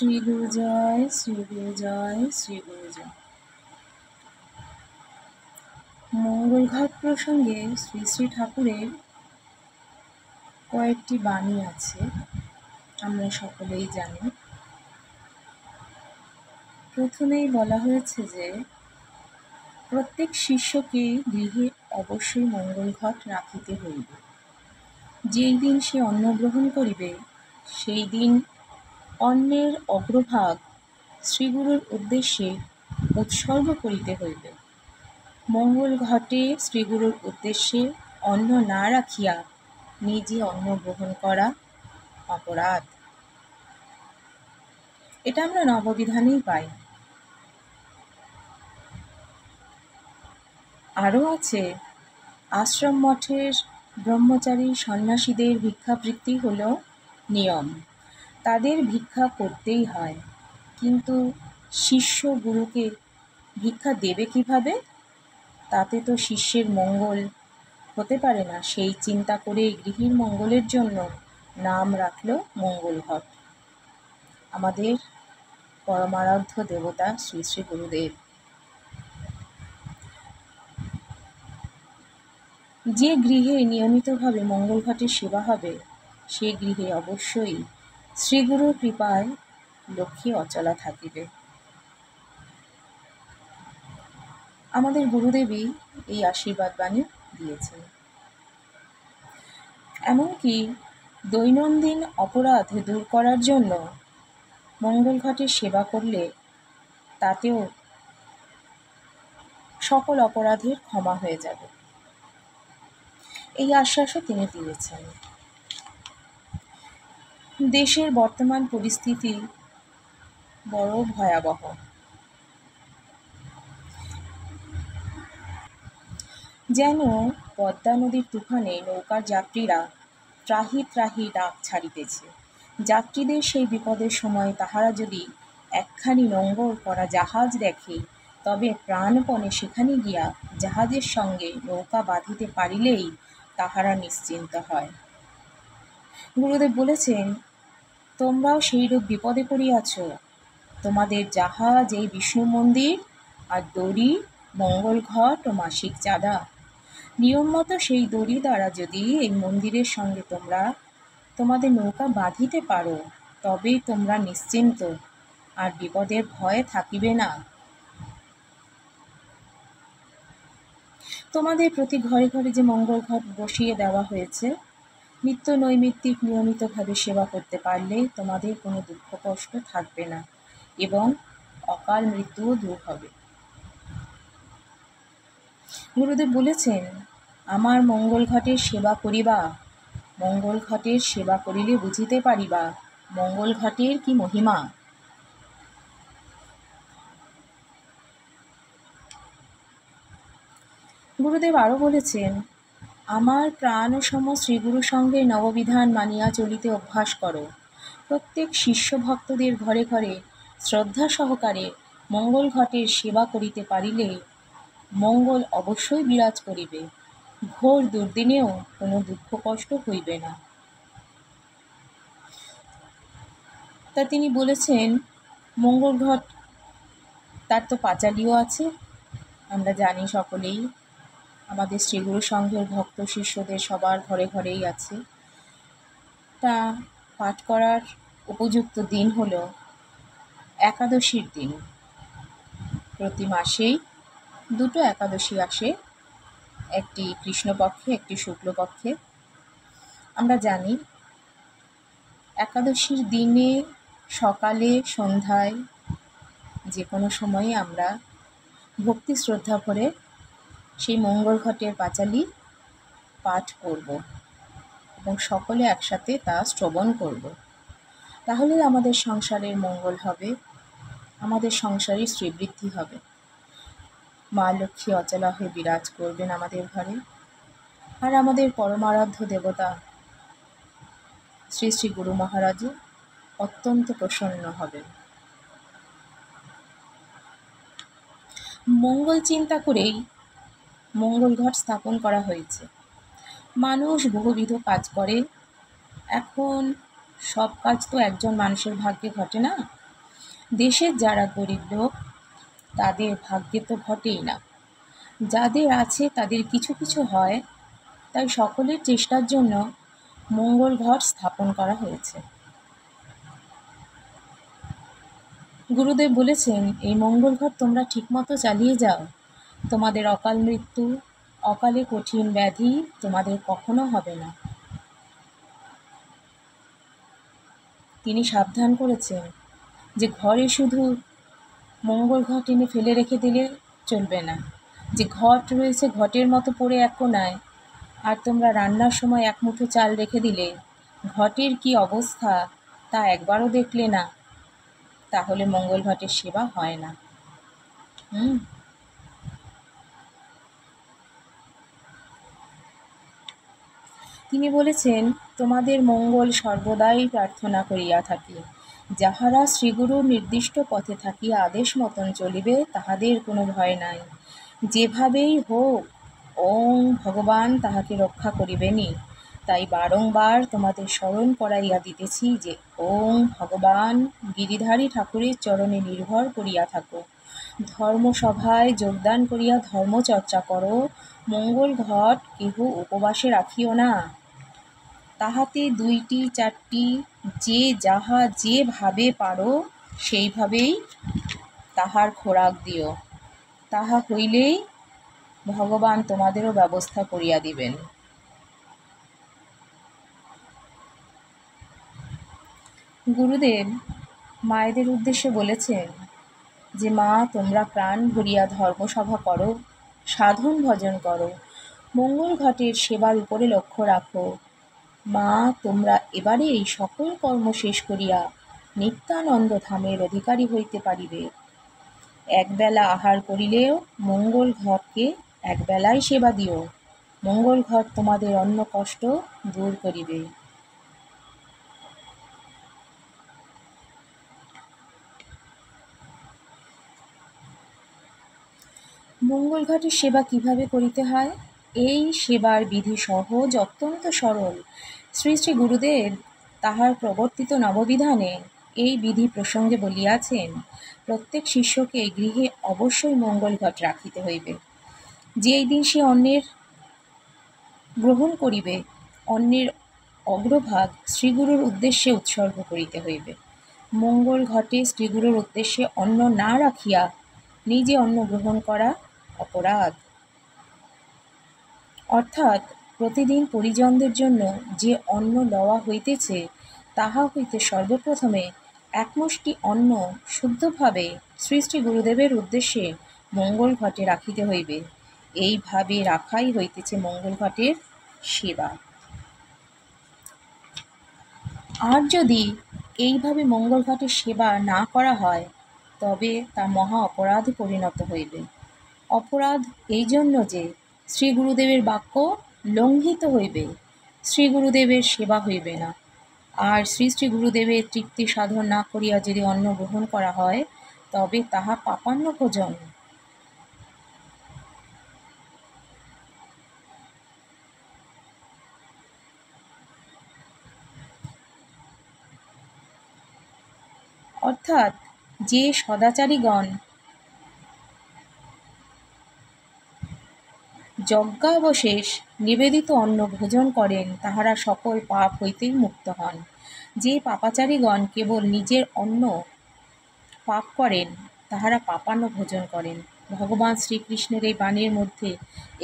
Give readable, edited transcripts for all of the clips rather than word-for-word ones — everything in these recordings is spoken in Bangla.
শ্রী গুরু জয়, শ্রী গুরু জয়, শ্রী গুরু জয়। মঙ্গল ঘট প্রসঙ্গে শ্রী শ্রী ঠাকুরের কয়েকটি বাণী আছে, আমরা সকলেই জানি। প্রথমেই বলা হয়েছে যে প্রত্যেক শিষ্যকে গৃহে অবশ্যই মঙ্গল ঘট রাখিতে হইবে। যেই দিন সে অন্ন গ্রহণ করিবে সেই দিন অন্নের অগ্রভাগ শ্রীগুরুর উদ্দেশ্যে উৎসর্গ করিতে হইবে। মঙ্গল ঘটে শ্রীগুরুর উদ্দেশ্যে অন্ন না রাখিয়া নিজে অন্ন গ্রহণ করা অপরাধ। এটা আমরা নববিধানেই পাই। আরও আছে, আশ্রম মঠের ব্রহ্মচারী সন্ন্যাসীদের ভিক্ষাবৃত্তি হল নিয়ম, তাদের ভিক্ষা করতেই হয়। কিন্তু শিষ্য গুরুকে ভিক্ষা দেবে কিভাবে? তাতে তো শিষ্যের মঙ্গল হতে পারে না। সেই চিন্তা করে গৃহীর মঙ্গলের জন্য নাম রাখল মঙ্গল ঘট। আমাদের পরমারাধ্য দেবতা শ্রী শ্রী গুরুদেব। যে গৃহে নিয়মিতভাবে মঙ্গল ঘটের সেবা হবে সে গৃহে অবশ্যই শ্রীগুরুর কৃপায় লক্ষ্মী অচলা থাকিবে। আমাদের গুরুদেবী এই আশীর্বাদ বাণী দিয়েছেন। এমনকি দৈনন্দিন অপরাধ দূর করার জন্য মঙ্গল ঘটের সেবা করলে তাতেও সকল অপরাধের ক্ষমা হয়ে যাবে, এই আশ্বাসও তিনি দিয়েছেন। দেশের বর্তমান পরিস্থিতি বড় ভয়াবহ। যেন পদ্মা নদীর তুফানে নৌকার যাত্রীরা ত্রাহি ত্রাহি ডাক ছাড়িতেছে। যাত্রীদের সেই বিপদের সময় তাহারা যদি একখানি নোঙর করা জাহাজ দেখে তবে প্রাণপণে সেখানে গিয়া জাহাজের সঙ্গে নৌকা বাঁধিতে পারিলেই তাহারা নিশ্চিন্ত হয়। গুরুদেব বলেছেন, তোমরাও সেইরূপ বিপদে পড়িয়াছ। তোমাদের জাহাজ এই বিষ্ণু মন্দির, আর দড়ি মঙ্গল ঘট ও মাসিক চাঁদা। নিয়ম মতো সেই দড়ি দ্বারা যদি এই মন্দিরের সঙ্গে তোমরা তোমাদের নৌকা বাঁধিতে পারো তবেই তোমরা নিশ্চিন্ত, আর বিপদের ভয় থাকিবে না। তোমাদের প্রতি ঘরে ঘরে যে মঙ্গল ঘট বসিয়ে দেওয়া হয়েছে, নিত্য নৈমিত্তিক নিয়মিতভাবে সেবা করতে পারলে তোমাদের কোনো দুঃখ কষ্ট থাকবে না এবং অকাল মৃত্যুও দূর হবে। গুরুদেব বলেছেন, আমার মঙ্গল ঘটের সেবা করিবা, মঙ্গল ঘটের সেবা করিলে বুঝিতে পারিবা মঙ্গল ঘটের কি মহিমা। গুরুদেব আরও বলেছেন, আমার প্রাণ সম শ্রীগুরুর সঙ্গে নববিধান মানিয়া চলিতে অভ্যাস করো। প্রত্যেক শিষ্য ভক্তদের ঘরে ঘরে শ্রদ্ধা সহকারে মঙ্গল ঘটের সেবা করিতে পারিলে মঙ্গল অবশ্যই বিরাজ করিবে। ঘোর দুর্দিনেও কোনো দুঃখ কষ্ট হইবে না। তা তিনি বলেছেন, মঙ্গল ঘট তার তো পাঁচালিও আছে, আমরা জানি সকলেই। আমাদের শ্রীগুরু সংঘের ভক্ত শিষ্যদের সবার ঘরে ঘরেই আছে। তা পাঠ করার উপযুক্ত দিন হলো একাদশীর দিন। প্রতি মাসেই দুটো একাদশী আসে, একটি কৃষ্ণপক্ষে একটি শুক্লপক্ষে। আমরা জানি একাদশীর দিনে সকালে সন্ধ্যায় যে কোনো সময়ে আমরা ভক্তি শ্রদ্ধা ভরে সেই মঙ্গল ঘটের পাঁচালি পাঠ করব এবং সকলে একসাথে তা শ্রবণ করব। তাহলে আমাদের সংসারের মঙ্গল হবে, আমাদের সংসারে শ্রীবৃদ্ধি হবে, মা লক্ষ্মী অচলা হয়ে বিরাজ করবেন আমাদের ঘরে, আর আমাদের পরমারাধ্য দেবতা শ্রী শ্রী গুরু মহারাজও অত্যন্ত প্রসন্ন হবেন। মঙ্গল চিন্তা করেই মঙ্গল ঘট স্থাপন করা হয়েছে। মানুষ বহুবিধ কাজ করে, এখন সব কাজ তো একজন মানুষের ভাগ্যে ঘটে না। দেশের যারা গরিব লোক তাদের ভাগ্যে তো ঘটেই না, যাদের আছে তাদের কিছু কিছু হয়। তাই সকলের চেষ্টার জন্য মঙ্গল ঘট স্থাপন করা হয়েছে। গুরুদেব বলেছেন, এই মঙ্গল ঘট তোমরা ঠিকমতো চালিয়ে যাও, তোমাদের অকাল মৃত্যু, অকালে কঠিন ব্যাধি তোমাদের কখনো হবে না। তিনি সাবধান করেছেন যে ঘরে শুধু মঙ্গল ঘট এনে ফেলে রেখে দিলে চলবে না, যে ঘট রয়েছে ঘটের মতো পড়ে এক কোনায়, আর তোমরা রান্নার সময় এক মুঠো চাল রেখে দিলে ঘটের কি অবস্থা তা একবারও দেখলে না, তাহলে মঙ্গল ঘটের সেবা হয় না। হুম তিনি বলেছেন, তোমাদের মঙ্গল সর্বদাই প্রার্থনা করিয়া থাকি। যাহারা শ্রীগুরুর নির্দিষ্ট পথে থাকিয়া আদেশ মতন চলিবে তাহাদের কোনো ভয় নাই। যেভাবেই হোক ওং ভগবান তাহাকে রক্ষা করিবেনি। তাই বারংবার তোমাদের স্মরণ করাইয়া দিতেছি যে ওং ভগবান গিরিধারী ঠাকুরের চরণে নির্ভর করিয়া থাকো। ধর্মসভায় যোগদান করিয়া ধর্মচর্চা করো। মঙ্গল ঘট কেহ উপবাসে রাখিও না, তাহাতে ২টি ৪টি যে যাহা যেভাবে পারো সেইভাবেই তাহার খোরাক দিও। তাহা হইলেই ভগবান তোমাদেরও ব্যবস্থা করিয়া দিবেন। গুরুদেব মায়েদের উদ্দেশ্যে বলেছেন যে মা, তোমরা প্রাণ ভরিয়া ধর্মসভা করো, সাধন ভজন করো, মঙ্গল ঘটের সেবার উপরে লক্ষ্য রাখো। মা, তোমরা এবারে এই সকল কর্ম শেষ করিয়া নিত্যানন্দ ধামের অধিকারী হইতে পারিবে। একবেলা আহার করিলেও মঙ্গল ঘটকে একবেলায় সেবা দিও। মঙ্গল ঘট তোমাদের অন্ন কষ্ট দূর করিবে। মঙ্গল ঘটের সেবা কিভাবে করিতে হয়? এই সেবার বিধি সহজ, অত্যন্ত সরল। শ্রী শ্রী গুরুদেব তাহার প্রবর্তিত নববিধানে এই বিধি প্রসঙ্গে বলিয়াছেন, প্রত্যেক শিষ্যকে গৃহে অবশ্যই মঙ্গল ঘট রাখিতে হইবে। যেই দিন সে অন্নের গ্রহণ করিবে, অন্নের অগ্রভাগ শ্রীগুরুর উদ্দেশ্যে উৎসর্গ করিতে হইবে। মঙ্গল ঘটে শ্রীগুরুর উদ্দেশ্যে অন্ন না রাখিয়া নিজে অন্ন গ্রহণ করা অপরাধ। অর্থাৎ প্রতিদিন পরিজনদের জন্য যে অন্ন লওয়া হইতেছে, তাহা হইতে সর্বপ্রথমে এক মুষ্টি অন্ন শুদ্ধভাবে শ্রী শ্রী গুরুদেবের উদ্দেশ্যে মঙ্গল ঘটে রাখিতে হইবে। এইভাবে রাখাই হইতেছে মঙ্গল ঘটের সেবা। আর যদি এইভাবে মঙ্গল ঘটের সেবা না করা হয়, তবে তা মহা অপরাধে পরিণত হইবে। অপরাধ এই জন্য যে শ্রী গুরুদেবের বাক্য লঙ্ঘিত হইবে, শ্রী গুরুদেবের সেবা হইবে না। আর শ্রী শ্রী গুরুদেবের তৃপ্তি সাধন না করিয়া যদি অন্ন গ্রহণ করা হয়, তবে তাহা পাপান্ন ভোজন। অর্থাৎ যে সদাচারীগণ যজ্ঞাবশেষ নিবেদিত অন্ন ভোজন করেন, তাহারা সকল পাপ হইতেই মুক্ত হন। যে পাপাচারীগণ কেবল নিজের অন্ন পাপ করেন, তাহারা পাপান্ন ভোজন করেন। ভগবান শ্রীকৃষ্ণের এই বাণীর মধ্যে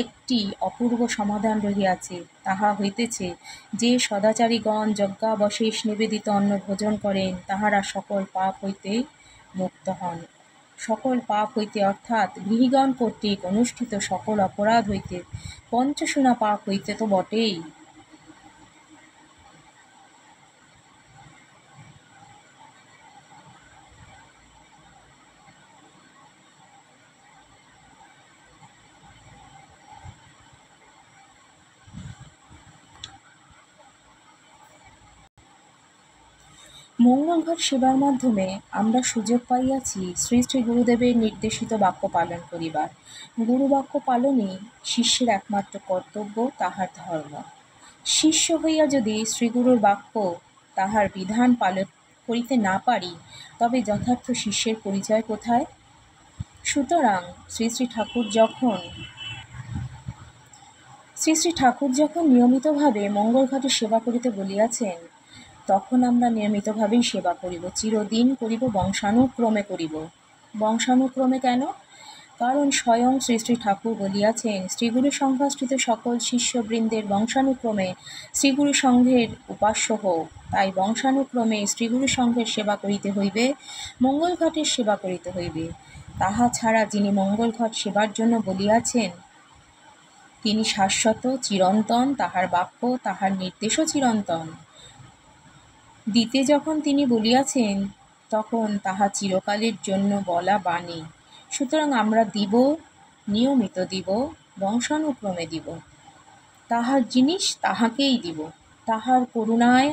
একটি অপূর্ব সমাধান রহিয়াছে, তাহা হইতেছে, যে সদাচারীগণ যজ্ঞাবশেষ নিবেদিত অন্ন ভোজন করেন, তাহারা সকল পাপ হইতে মুক্ত হন। সকল পাপ হইতে অর্থাৎ গৃহীগণ কর্তৃক অনুষ্ঠিত সকল অপরাধ হইতে, পঞ্চশূনা পাপ হইতে তো বটেই। মঙ্গল ঘট সেবার মাধ্যমে আমরা সুযোগ পাইয়াছি শ্রী শ্রী গুরুদেবের নির্দেশিত বাক্য পালন করিবার। গুরু বাক্য পালনই শিষ্যের একমাত্র কর্তব্য, তাহার ধর্ম। শিষ্য হইয়া যদি শ্রীগুরুর বাক্য, তাহার বিধান পালন করিতে না পারি, তবে যথার্থ শিষ্যের পরিচয় কোথায়? সুতরাং শ্রী শ্রী ঠাকুর যখন নিয়মিতভাবে মঙ্গল ঘটে সেবা করিতে বলিয়াছেন, তখন আমরা নিয়মিতভাবেই সেবা করিব, চিরদিন করিব, বংশানুক্রমে করিব। বংশানুক্রমে কেন? কারণ স্বয়ং শ্রী ঠাকুর বলিয়াছেন, শ্রীগুরু সংঘাশ্রিত সকল শিষ্যবৃন্দের বংশানুক্রমে শ্রীগুরু সংঘের উপাস্য হোক। তাই বংশানুক্রমে শ্রীগুরু সংঘের সেবা করিতে হইবে, মঙ্গল ঘটের সেবা করিতে হইবে। তাহা ছাড়া যিনি মঙ্গল ঘট সেবার জন্য বলিয়াছেন, তিনি শাশ্বত, চিরন্তন, তাহার বাক্য, তাহার নির্দেশও চিরন্তন। দিতে যখন তিনি বলিয়াছেন, তখন তাহা চিরকালের জন্য বলা বাণী। সুতরাং আমরা দিব, নিয়মিত দিব, বংশানুক্রমে দিব। তাহার জিনিস তাহাকেই দিব। তাহার করুণায়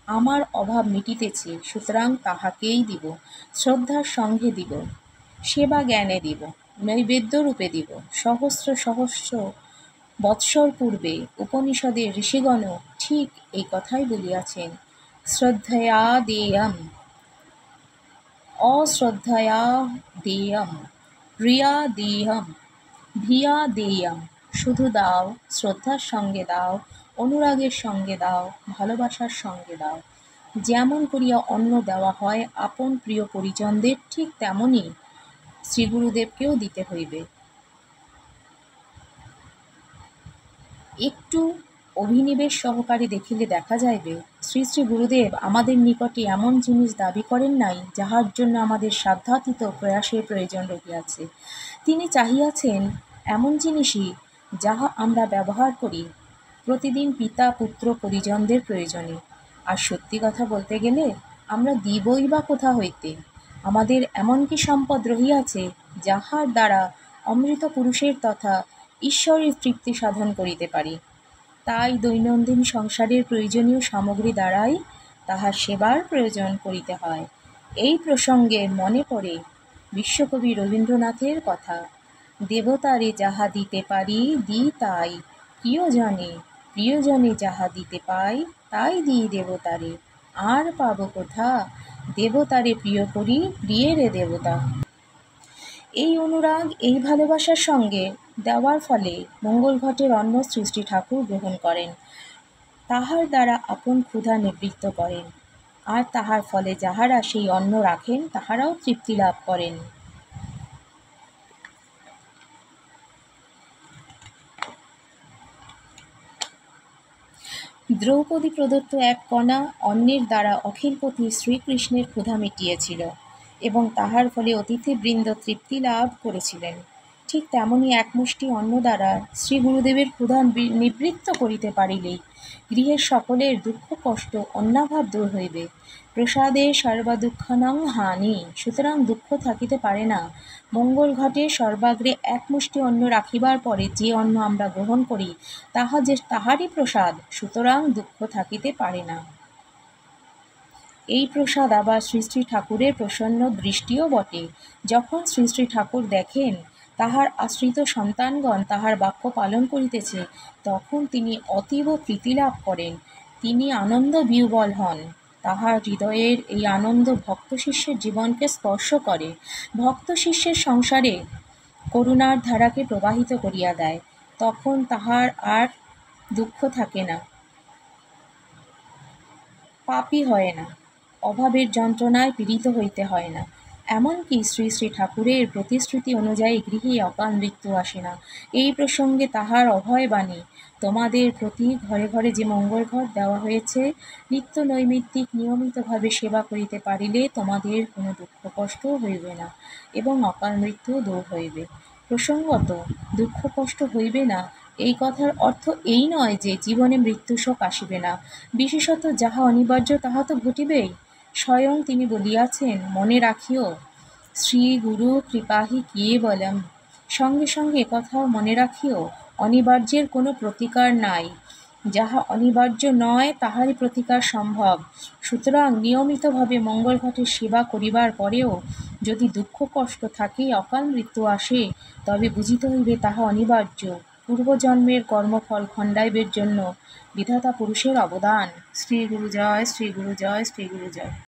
আমার অভাব মিটিতেছে, সুতরাং তাহাকেই দিব। শ্রদ্ধার সঙ্গে দিব, সেবা জ্ঞানে দিব, নৈবেদ্য রূপে দিব। সহস্র সহস্র বৎসর পূর্বে উপনিষদের ঋষিগণ ঠিক এই কথাই বলিয়াছেন, শ্রদ্ধয়া দেয়ম, অশ্রদ্ধয়া দেয়ম, প্রিয়া দেয়ম, ধিয়া দেয়ম। শুধু দাও, শ্রদ্ধার সঙ্গে দাও, অনুরাগের সঙ্গে দাও, ভালোবাসার সঙ্গে দাও। যেমন করিয়া অন্ন দেওয়া হয় আপন প্রিয় পরিজনদের, ঠিক তেমনি শ্রীগুরুদেবকেও দিতে হইবে। একটু অভিনিবেশ সহকারে দেখিলে দেখা যাইবে, শ্রী শ্রী গুরুদেব আমাদের নিকটে এমন জিনিস দাবি করেন নাই, যাহার জন্য আমাদের সাধ্যাতীত প্রয়াসের প্রয়োজন রহিয়াছে। তিনি চাহিয়াছেন এমন জিনিসই যাহা আমরা ব্যবহার করি প্রতিদিন পিতা পুত্র পরিজনদের প্রয়োজনে। আর সত্যি কথা বলতে গেলে আমরা দিবই বা কোথা হইতে? আমাদের এমন কি সম্পদ রহিয়াছে, যাহার দ্বারা অমৃত পুরুষের তথা ঈশ্বরের তৃপ্তি সাধন করিতে পারি? তাই দৈনন্দিন সংসারের প্রয়োজনীয় সামগ্রী দ্বারাই তাহার সেবার প্রয়োজন করিতে হয়। এই প্রসঙ্গে মনে পড়ে বিশ্বকবি রবীন্দ্রনাথের কথা, দেবতারে যাহা দিতে পারি দিই তাই, প্রিয়জনে যাহা দিতে পাই তাই দিই দেবতারে, আর পাবো কোথা? দেবতারে প্রিয় করি, প্রিয়েরে দেবতা। এই অনুরাগ, এই ভালোবাসার সঙ্গে দেওয়ার ফলে মঙ্গল ঘটের অন্ন শ্রী শ্রী ঠাকুর গ্রহণ করেন, তাহার দ্বারা আপন ক্ষুধা নিবৃত্ত করেন, আর তাহার ফলে যাহারা সেই অন্ন রাখেন তাহারাও তৃপ্তি লাভ করেন। দ্রৌপদী প্রদত্ত এক কণা অন্নের দ্বারা অখিলপতি শ্রীকৃষ্ণের ক্ষুধা মিটিয়েছিল এবং তাহার ফলে অতিথিবৃন্দ তৃপ্তি লাভ করেছিলেন। ঠিক তেমনি এক মুষ্টি অন্ন দ্বারা শ্রী গুরুদেবের ক্ষুধা নিবৃত্ত করিতে পারিলেই গৃহের সকলের দুঃখ কষ্ট অন্নাভাব দূর হইবে। প্রসাদে সর্বদুঃখানাং হানি, সুতরাং দুঃখ থাকিতে পারে না। মঙ্গল ঘটে সর্বাগ্রে এক মুষ্টি অন্ন রাখিবার পরে যে অন্ন আমরা গ্রহণ করি তাহারই প্রসাদ, সুতরাং দুঃখ থাকিতে পারে না। এই প্রসাদ আবার শ্রী শ্রী ঠাকুরের প্রসন্ন দৃষ্টিও বটে। যখন শ্রী শ্রী ঠাকুর দেখেন তাহার আশ্রিত সন্তানগণ তাহার বাক্য পালন করিতেছে, তখন তিনি অতীব প্রীতি লাভ করেন, তিনি আনন্দ বিহ্বল হন। তাহার হৃদয়ের এই আনন্দ ভক্ত শিষ্যের জীবনকে স্পর্শ করে, ভক্ত শিষ্যের সংসারে করুণার ধারাকে প্রবাহিত করিয়া দেয়। তখন তাহার আর দুঃখ থাকে না, পাপী হয় না, অভাবের যন্ত্রণায় পীড়িত হইতে হয় না। এমনকি শ্রী শ্রী ঠাকুরের প্রতিশ্রুতি অনুযায়ী গৃহে অকাল মৃত্যু আসে না। এই প্রসঙ্গে তাহার অভয় বাণী, তোমাদের প্রতি ঘরে ঘরে যে মঙ্গল ঘট দেওয়া হয়েছে, নিত্য নৈমিত্তিক নিয়মিতভাবে সেবা করিতে পারিলে তোমাদের কোনো দুঃখ কষ্ট হইবে না এবং অকাল মৃত্যু দূর হইবে। প্রসঙ্গত দুঃখ কষ্ট হইবে না, এই কথার অর্থ এই নয় যে জীবনে মৃত্যুশোক আসিবে না। বিশেষত যাহা অনিবার্য তাহা তো ঘটিবেই। স্বয়ং তিনি বলিয়াছেন, মনে রাখিও শ্রী গুরু কৃপাহি কেবলম। সঙ্গে সঙ্গে কথাও মনে রাখিও, অনিবার্যের কোনো প্রতিকার নাই, যাহা অনিবার্য নয় তাহারই প্রতিকার সম্ভব। সুতরাং নিয়মিতভাবে মঙ্গল ঘটের সেবা করিবার পরেও যদি দুঃখ কষ্ট থাকে, অকাল মৃত্যু আসে, তবে বুঝিতে হইবে তাহা অনিবার্য। পূর্বজন্মের কর্মফল খণ্ডাইবের জন্য বিধাতা পুরুষের অবদান। শ্রী গুরু জয়, শ্রী গুরু জয়, শ্রী গুরু জয়।